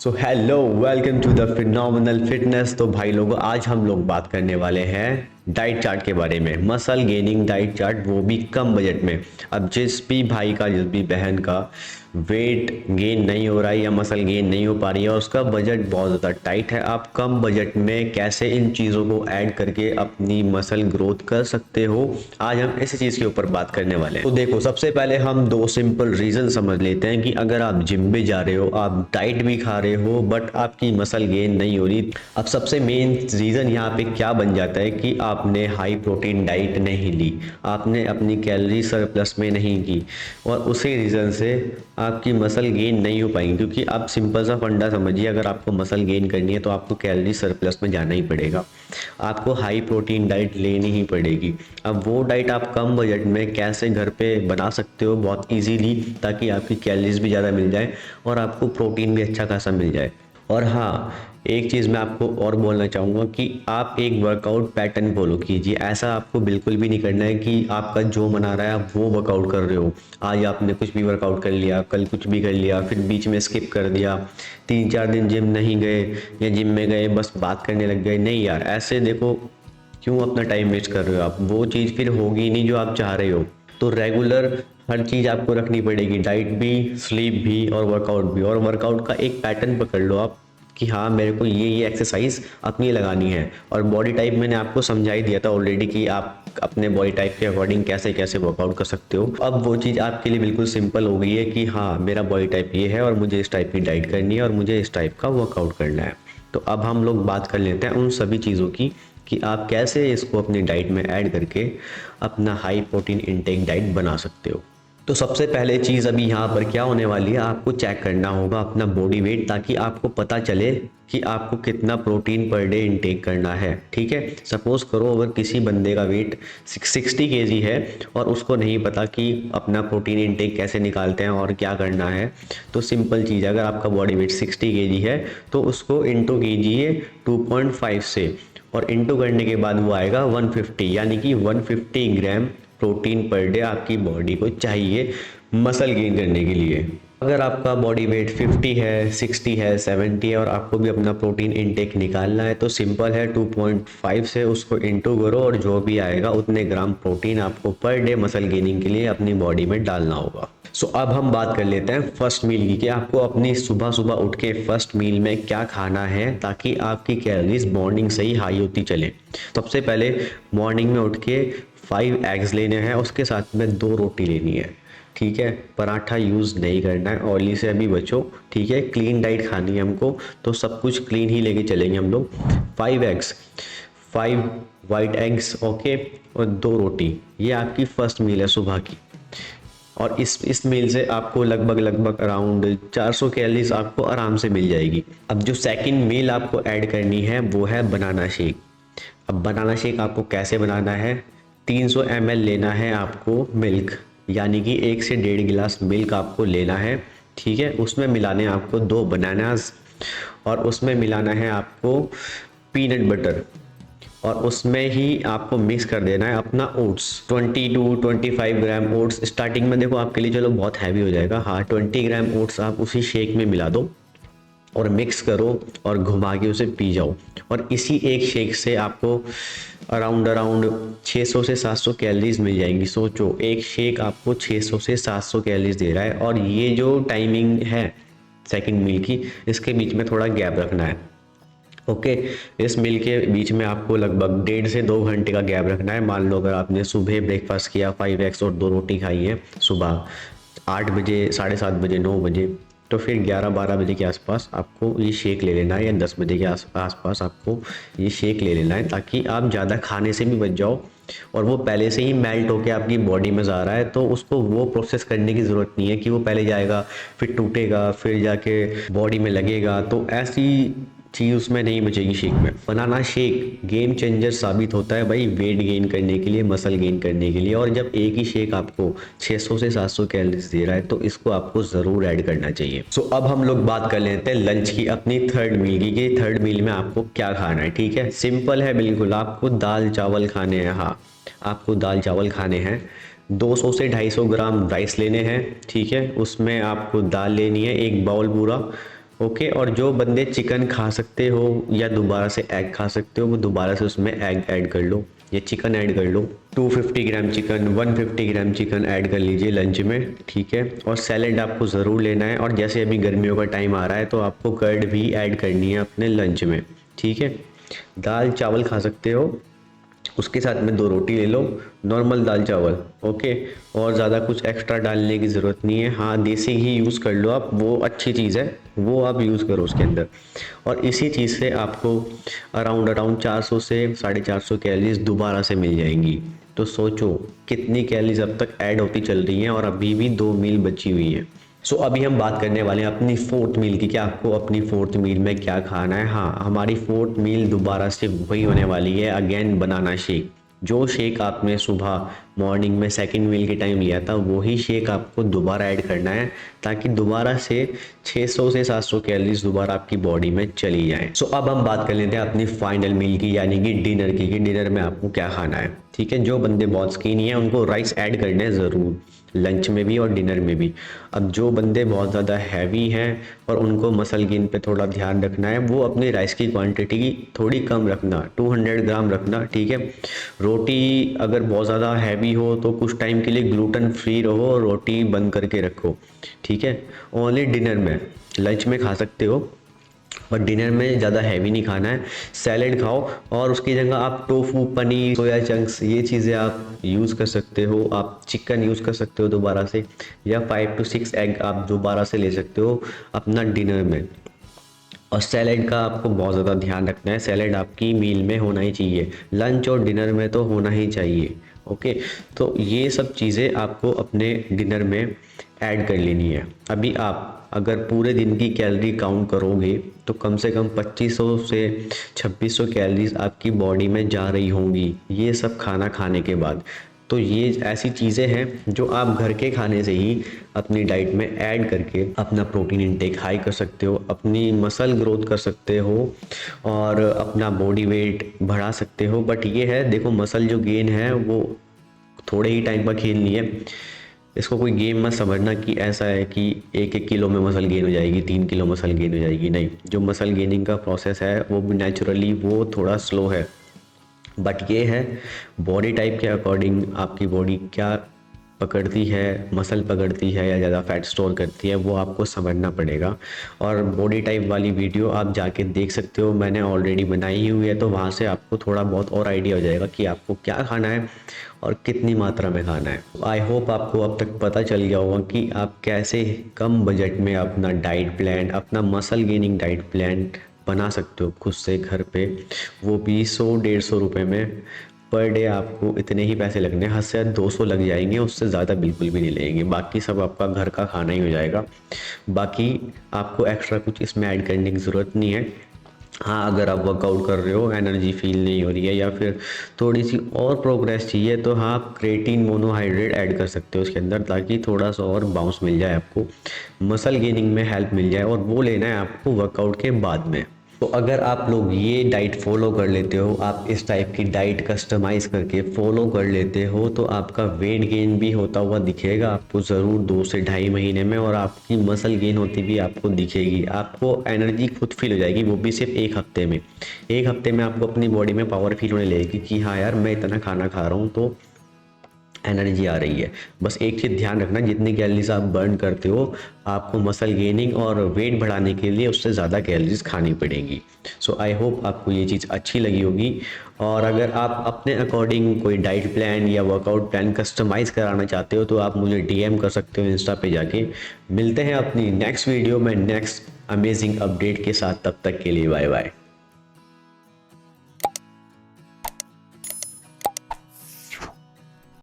So hello, welcome to the Phenomenal Fitness. तो भाई लोगों, आज हम लोग बात करने वाले हैं डाइट चार्ट के बारे में। मसल गेनिंग डाइट चार्ट, वो भी कम बजट में। अब जिस भी भाई का, जिस भी बहन का वेट गेन नहीं हो रहा है या मसल गेन नहीं हो पा रही है, उसका बजट बहुत ज़्यादा टाइट है, आप कम बजट में कैसे इन चीज़ों को ऐड करके अपनी मसल ग्रोथ कर सकते हो, आज हम इसी चीज़ के ऊपर बात करने वाले हैं। तो देखो, सबसे पहले हम दो सिंपल रीज़न समझ लेते हैं कि अगर आप जिम भी जा रहे हो, आप डाइट भी खा रहे हो, बट आपकी मसल गेन नहीं हो रही। अब सबसे मेन रीज़न यहाँ पे क्या बन जाता है कि आपने हाई प्रोटीन डाइट नहीं ली, आपने अपनी कैलोरी सरप्लस में नहीं की, और उसी रीज़न से आपकी मसल गेन नहीं हो पाएगी। क्योंकि आप सिंपल सा फंडा समझिए, अगर आपको मसल गेन करनी है तो आपको कैलोरी सरप्लस में जाना ही पड़ेगा, आपको हाई प्रोटीन डाइट लेनी ही पड़ेगी। अब वो डाइट आप कम बजट में कैसे घर पे बना सकते हो बहुत इजीली, ताकि आपकी कैलोरीज भी ज़्यादा मिल जाए और आपको प्रोटीन भी अच्छा खासा मिल जाए। और हाँ, एक चीज़ मैं आपको और बोलना चाहूँगा कि आप एक वर्कआउट पैटर्न फॉलो कीजिए। ऐसा आपको बिल्कुल भी नहीं करना है कि आपका जो मन आ रहा है आप वो वर्कआउट कर रहे हो। आज आपने कुछ भी वर्कआउट कर लिया, कल कुछ भी कर लिया, फिर बीच में स्किप कर दिया, 3-4 दिन जिम नहीं गए, या जिम में गए बस बात करने लग गए। नहीं यार, ऐसे देखो, क्यों अपना टाइम वेस्ट कर रहे हो आप? वो चीज़ फिर होगी नहीं जो आप चाह रहे हो। तो रेगुलर हर चीज़ आपको रखनी पड़ेगी, डाइट भी, स्लीप भी और वर्कआउट भी। और वर्कआउट का एक पैटर्न पकड़ लो आप कि हाँ, मेरे को ये एक्सरसाइज अपनी लगानी है। और बॉडी टाइप मैंने आपको समझा ही दिया था ऑलरेडी कि आप अपने बॉडी टाइप के अकॉर्डिंग कैसे कैसे वर्कआउट कर सकते हो। अब वो चीज़ आपके लिए बिल्कुल सिंपल हो गई है कि हाँ, मेरा बॉडी टाइप ये है और मुझे इस टाइप की डाइट करनी है और मुझे इस टाइप का वर्कआउट करना है। तो अब हम लोग बात कर लेते हैं उन सभी चीज़ों की कि आप कैसे इसको अपनी डाइट में ऐड करके अपना हाई प्रोटीन इनटेक डाइट बना सकते हो। तो सबसे पहले चीज़ अभी यहाँ पर क्या होने वाली है, आपको चेक करना होगा अपना बॉडी वेट, ताकि आपको पता चले कि आपको कितना प्रोटीन पर डे इनटेक करना है। ठीक है, सपोज करो अगर किसी बंदे का वेट 60 केजी है और उसको नहीं पता कि अपना प्रोटीन इनटेक कैसे निकालते हैं और क्या करना है, तो सिंपल चीज़ है, अगर आपका बॉडी वेट 60 केजी है तो उसको इंटू कीजिए 2.5 से, और इंटू करने के बाद वो आएगा 150, यानी कि 150 ग्राम प्रोटीन पर डे आपकी बॉडी को चाहिए मसल गेन करने के लिए। अगर आपका बॉडी वेट 50 है, 60 है, 70 है और आपको भी अपना प्रोटीन इनटेक निकालना है, तो सिंपल है, 2.5 से उसको इंटू करो और जो भी आएगा उतने ग्राम प्रोटीन आपको पर डे मसल गेनिंग के लिए अपनी बॉडी में डालना होगा। सो अब हम बात कर लेते हैं फर्स्ट मील की, कि आपको अपनी सुबह सुबह उठ के फर्स्ट मील में क्या खाना है ताकि आपकी कैलोरीज मॉर्निंग से ही हाई होती चले। सबसे पहले मॉर्निंग में उठ के 5 एग्स लेने हैं, उसके साथ में 2 रोटी लेनी है। ठीक है, पराठा यूज़ नहीं करना है, ऑयली से अभी बचो। ठीक है, क्लीन डाइट खानी है हमको, तो सब कुछ क्लीन ही लेके चलेंगे हम लोग। 5 एग्स, 5 वाइट एग्स, ओके, और 2 रोटी, ये आपकी फर्स्ट मील है सुबह की। और इस मील से आपको लगभग अराउंड 400 कैलोरीज आपको आराम से मिल जाएगी। अब जो सेकंड मील आपको ऐड करनी है वो है बनाना शेक। अब बनाना शेक आपको कैसे बनाना है, 300 ml लेना है आपको मिल्क, यानी कि 1 से 1.5 गिलास मिल्क आपको लेना है। ठीक है, उसमें मिलाने हैं आपको 2 बनानास, और उसमें मिलाना है आपको पीनट बटर, और उसमें ही आपको मिक्स कर देना है अपना oats, 20 to 25 gram oats. Starting में देखो आपके लिए चलो बहुत हैवी हो जाएगा, हाँ, 20 ग्राम ओट्स आप उसी शेक में मिला दो और मिक्स करो और घुमा के उसे पी जाओ। और इसी एक शेक से आपको अराउंड 600 से 700 कैलोरीज मिल जाएंगी। सोचो, एक शेक आपको 600 से 700 कैलोरीज दे रहा है, और ये जो टाइमिंग है सेकंड मील की, इसके बीच में थोड़ा गैप रखना है। ओके, इस मील के बीच में आपको लगभग 1.5 से 2 घंटे का गैप रखना है। मान लो अगर आपने सुबह ब्रेकफास्ट किया, 5 एग्स और 2 रोटी खाई है सुबह 8 बजे, 7:30 बजे, 9 बजे, तो फिर 11-12 बजे के आसपास आपको ये शेक ले लेना है, या 10 बजे के आसपास आपको ये शेक ले लेना है, ताकि आप ज़्यादा खाने से भी बच जाओ। और वो पहले से ही मेल्ट होके आपकी बॉडी में जा रहा है, तो उसको वो प्रोसेस करने की ज़रूरत नहीं है कि वो पहले जाएगा फिर टूटेगा फिर जाके बॉडी में लगेगा, तो ऐसी चीज़ उसमें नहीं बचेगी शेक में। बनाना शेक गेम चेंजर साबित होता है भाई, वेट गेन करने के लिए, मसल गेन करने के लिए। और जब एक ही शेक आपको 600 से 700 कैलोरीज दे रहा है, तो इसको आपको ज़रूर ऐड करना चाहिए। सो अब हम लोग बात कर लेते हैं लंच की, अपनी थर्ड मील की, कि थर्ड मील में आपको क्या खाना है। ठीक है, सिंपल है बिल्कुल, आपको दाल चावल खाने हैं। हाँ, आपको दाल चावल खाने हैं। 200 से 250 ग्राम राइस लेने हैं। ठीक है, उसमें आपको दाल लेनी है 1 बाउल पूरा, ओके। और जो बंदे चिकन खा सकते हो या दोबारा से एग खा सकते हो, वो दोबारा से उसमें एग ऐड कर लो या चिकन ऐड कर लो। 250 gram chicken, 150 gram chicken add कर लीजिए लंच में, ठीक है। और सैलेड आपको ज़रूर लेना है। और जैसे अभी गर्मियों का टाइम आ रहा है तो आपको कर्ड भी ऐड करनी है अपने लंच में, ठीक है। दाल चावल खा सकते हो, उसके साथ में 2 रोटी ले लो, नॉर्मल दाल चावल, ओके। और ज़्यादा कुछ एक्स्ट्रा डालने की ज़रूरत नहीं है। हाँ, देसी घी यूज़ कर लो आप, वो अच्छी चीज़ है, वो आप यूज़ करो उसके अंदर। और इसी चीज़ से आपको अराउंड 400 से 450 कैलोरीज दोबारा से मिल जाएंगी। तो सोचो कितनी कैलोरीज अब तक ऐड होती चल रही हैं और अभी भी 2 मील बची हुई है। सो अभी हम बात करने वाले हैं अपनी 4th मील की, कि आपको अपनी 4th मील में क्या खाना है। हाँ, हमारी 4th मील दोबारा से वही होने वाली है, अगेन बनाना शेक। जो शेक आपने सुबह मॉर्निंग में सेकंड मील के टाइम लिया था, वही शेक आपको दोबारा ऐड करना है, ताकि दोबारा से 600 से 700 कैलोरीज दोबारा आपकी बॉडी में चली जाए। सो अब हम बात कर लेते हैं अपनी फाइनल मील की, यानी कि डिनर की, कि डिनर में आपको क्या खाना है, ठीक है। जो बंदे बहुत स्किनी है उनको राइस ऐड करने हैं ज़रूर, लंच में भी और डिनर में भी। अब जो बंदे बहुत ज़्यादा हैवी हैं और उनको मसल गेन पे थोड़ा ध्यान रखना है, वो अपनी राइस की क्वांटिटी थोड़ी कम रखना, 200 ग्राम रखना, ठीक है। रोटी अगर बहुत ज़्यादा हैवी हो तो कुछ टाइम के लिए ग्लूटेन फ्री रहो और रोटी बंद करके रखो, ठीक है। ओनली डिनर में, लंच में खा सकते हो और डिनर में ज़्यादा हैवी नहीं खाना है। सैलेड खाओ और उसकी जगह आप टोफू, पनीर, सोया चंक्स, ये चीज़ें आप यूज़ कर सकते हो। आप चिकन यूज़ कर सकते हो दोबारा से, या 5 से 6 एग आप दोबारा से ले सकते हो अपना डिनर में। और सैलेड का आपको बहुत ज़्यादा ध्यान रखना है, सैलेड आपकी मील में होना ही चाहिए, लंच और डिनर में तो होना ही चाहिए, ओके। तो ये सब चीज़ें आपको अपने डिनर में ऐड कर लेनी है। अभी आप अगर पूरे दिन की कैलोरी काउंट करोगे तो कम से कम 2500 से 2600 कैलोरीज आपकी बॉडी में जा रही होंगी, ये सब खाना खाने के बाद। तो ये ऐसी चीज़ें हैं जो आप घर के खाने से ही अपनी डाइट में ऐड करके अपना प्रोटीन इंटेक हाई कर सकते हो, अपनी मसल ग्रोथ कर सकते हो और अपना बॉडी वेट बढ़ा सकते हो। बट ये है, देखो, मसल जो गेन है वो थोड़े ही टाइम का खेल नहीं है। इसको कोई गेम मत समझना कि ऐसा है कि 1-1 किलो में मसल गेन हो जाएगी, 3 किलो मसल गेन हो जाएगी, नहीं। जो मसल गेनिंग का प्रोसेस है वो नेचुरली वो थोड़ा स्लो है। बट ये है, बॉडी टाइप के अकॉर्डिंग आपकी बॉडी क्या पकड़ती है, मसल पकड़ती है या ज़्यादा फैट स्टोर करती है, वो आपको समझना पड़ेगा। और बॉडी टाइप वाली वीडियो आप जाके देख सकते हो, मैंने ऑलरेडी बनाई हुई है, तो वहाँ से आपको थोड़ा बहुत और आइडिया हो जाएगा कि आपको क्या खाना है और कितनी मात्रा में खाना है। आई होप आपको अब तक पता चल गया होगा कि आप कैसे कम बजट में अपना डाइट प्लान, अपना मसल गेनिंग डाइट प्लान बना सकते हो खुद से घर पे, वो भी 100-150 रुपये में। पर डे आपको इतने ही पैसे लगने हैं, हद से 200 लग जाएंगे, उससे ज़्यादा बिल्कुल भी नहीं लगेंगे। बाकी सब आपका घर का खाना ही हो जाएगा। बाकी आपको एक्स्ट्रा कुछ इसमें ऐड करने की ज़रूरत नहीं है। हाँ, अगर आप वर्कआउट कर रहे हो, एनर्जी फील नहीं हो रही है या फिर थोड़ी सी और प्रोग्रेस चाहिए, तो हाँ, आप क्रेटीन मोनोहाइड्रेट ऐड कर सकते हो उसके अंदर, ताकि थोड़ा सा और बाउंस मिल जाए आपको, मसल गेनिंग में हेल्प मिल जाए। और वो लेना है आपको वर्कआउट के बाद में। तो अगर आप लोग ये डाइट फॉलो कर लेते हो, आप इस टाइप की डाइट कस्टमाइज़ करके फॉलो कर लेते हो, तो आपका वेट गेन भी होता हुआ दिखेगा आपको ज़रूर 2 से ढाई महीने में, और आपकी मसल गेन होती भी आपको दिखेगी। आपको एनर्जी खुद फील हो जाएगी, वो भी सिर्फ 1 हफ्ते में। 1 हफ्ते में आपको अपनी बॉडी में पावर फील होने लगेगी कि हाँ यार, मैं इतना खाना खा रहा हूँ तो एनर्जी आ रही है। बस एक चीज़ ध्यान रखना, जितनी कैलोरीज आप बर्न करते हो, आपको मसल गेनिंग और वेट बढ़ाने के लिए उससे ज़्यादा कैलोरीज खानी पड़ेंगी। सो आई होप आपको ये चीज़ अच्छी लगी होगी। और अगर आप अपने अकॉर्डिंग कोई डाइट प्लान या वर्कआउट प्लान कस्टमाइज़ कराना चाहते हो, तो आप मुझे DM कर सकते हो इंस्टा पे जाके। मिलते हैं अपनी नेक्स्ट वीडियो में नेक्स्ट अमेजिंग अपडेट के साथ, तब तक के लिए बाय बाय।